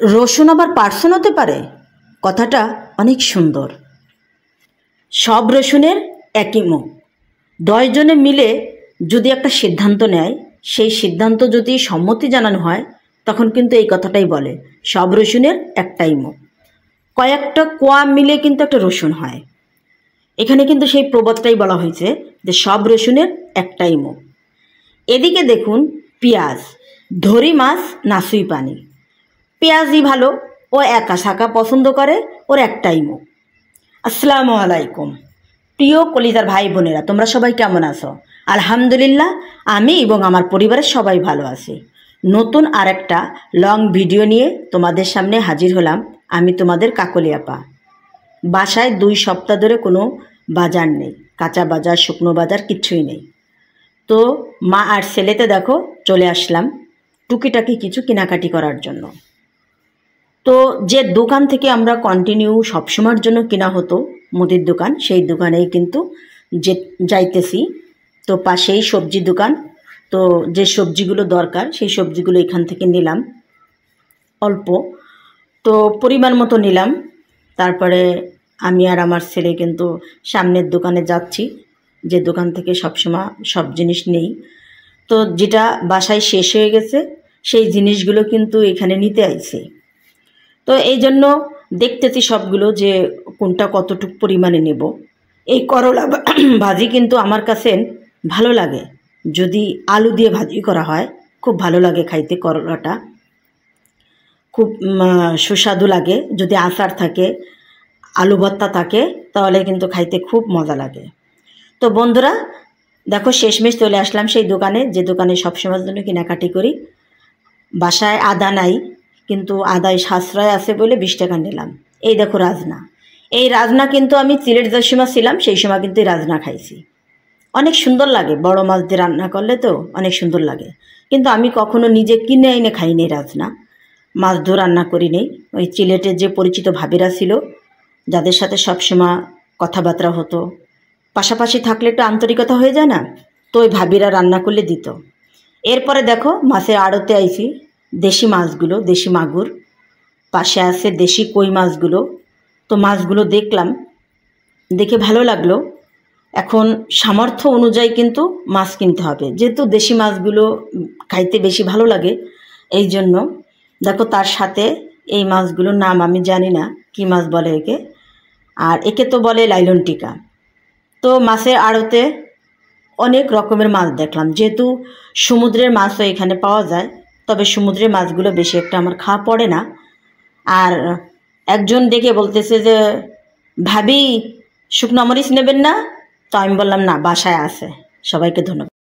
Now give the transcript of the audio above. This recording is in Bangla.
রসুন আবার পার্সন হতে পারে, কথাটা অনেক সুন্দর। সব রসুনের একই মুখ। 10 জনে মিলে যদি একটা সিদ্ধান্ত নেয়, সেই সিদ্ধান্ত যদি সম্মতি জানানো হয়, তখন কিন্তু এই কথাটাই বলে, সব রসুনের একটাই মুখ। কয়েকটা কোয়া মিলে কিন্তু একটা রসুন হয়। এখানে কিন্তু সেই প্রবাদটাই বলা হয়েছে যে সব রসুনের একটাই মুখ। এদিকে দেখুন পেঁয়াজ, ধরি মাছ নাসুই পানি। পেঁয়াজই ভালো, ও একা শাকা পছন্দ করে, ওর একটাই মুখ। আসসালামু আলাইকুম প্রিয় কলিজার ভাই বোনেরা, তোমরা সবাই কেমন আছো? আলহামদুলিল্লাহ, আমি এবং আমার পরিবারের সবাই ভালো আছি। নতুন আর একটা লং ভিডিও নিয়ে তোমাদের সামনে হাজির হলাম। আমি তোমাদের কাকলি আপা। বাসায় 2 সপ্তাহ ধরে কোনো বাজার নেই, কাঁচা বাজার শুকনো বাজার কিচ্ছুই নেই। তো মা আর ছেলেতে দেখো চলে আসলাম টুকিটাকি কিছু কেনাকাটি করার জন্য। তো যে দোকান থেকে আমরা কন্টিনিউ সবসময়ের জন্য কেনা হতো, মুদির দোকান, সেই দোকানেই কিন্তু যে যাইতেছি। তো পাশেই সবজি দোকান। তো যে সবজিগুলো দরকার সেই সবজিগুলো এখান থেকে নিলাম অল্প, তো পরিমাণ মতো নিলাম। তারপরে আমি আর আমার ছেলে কিন্তু সামনের দোকানে যাচ্ছি, যে দোকান থেকে সবসময় সব জিনিস নেই। তো যেটা বাসায় শেষ হয়ে গেছে সেই জিনিসগুলো কিন্তু এখানে নিতে আইছে। তো এই জন্য দেখতেছি সবগুলো যে কোনটা কতটুকু পরিমাণে নেব। এই করলা ভাজি কিন্তু আমার কাছে ভালো লাগে, যদি আলু দিয়ে ভাজি করা হয় খুব ভালো লাগে খাইতে। করলাটা খুব সুস্বাদু লাগে, যদি আচার থাকে, আলু ভর্তা থাকে, তাহলে কিন্তু খাইতে খুব মজা লাগে। তো বন্ধুরা দেখো শেষমেশ চলে আসলাম সেই দোকানে, যে দোকানে সবসময়ের জন্য কেনাকাটি করি। বাসায় আদা নাই, কিন্তু আদায় সাশ্রয় আছে বলে 20 টাকা নিলাম। এই দেখো রাজনা। এই রাজনা কিন্তু আমি সিলেট যাওয়ার সময় ছিলাম, সেই সময় কিন্তু এই রাজনা খাইছি। অনেক সুন্দর লাগে, বড় মাছ দিয়ে রান্না করলে তো অনেক সুন্দর লাগে। কিন্তু আমি কখনো নিজে কিনে এনে খাইনি রাজনা, মাছ ধরে রান্না করি নেই। ওই সিলেটের যে পরিচিত ভাবিরা ছিল, যাদের সাথে সবসময় কথাবার্তা হতো, পাশাপাশি থাকলে একটু আন্তরিকতা হয়ে যায় না, তো ওই ভাবিরা রান্না করলে দিত। এরপরে দেখো মাছের আড়তে আইছি, দেশি মাছগুলো, দেশি মাগুর, পাশে আছে দেশি কই মাছগুলো। তো মাছগুলো দেখলাম, দেখে ভালো লাগলো। এখন সামর্থ্য অনুযায়ী কিন্তু মাছ কিনতে হবে, যেহেতু দেশি মাছগুলো খাইতে বেশি ভালো লাগে। এই জন্য দেখো তার সাথে এই মাছগুলোর নাম আমি জানি না কি মাছ বলে একে, আর একে তো বলে লাইলন টিকা। তো মাছের আড়তে অনেক রকমের মাছ দেখলাম, যেহেতু সমুদ্রের মাছও এখানে পাওয়া যায়, তবে সমুদ্রের মাছগুলো বেশি একটা আমার খাওয়া পড়ে না। আর একজন দেখে বলতেছে যে ভাবি শুকনো মরিচ নেবেন না? তো আমি বললাম না, বাসায় আছে। সবাইকে ধন্যবাদ।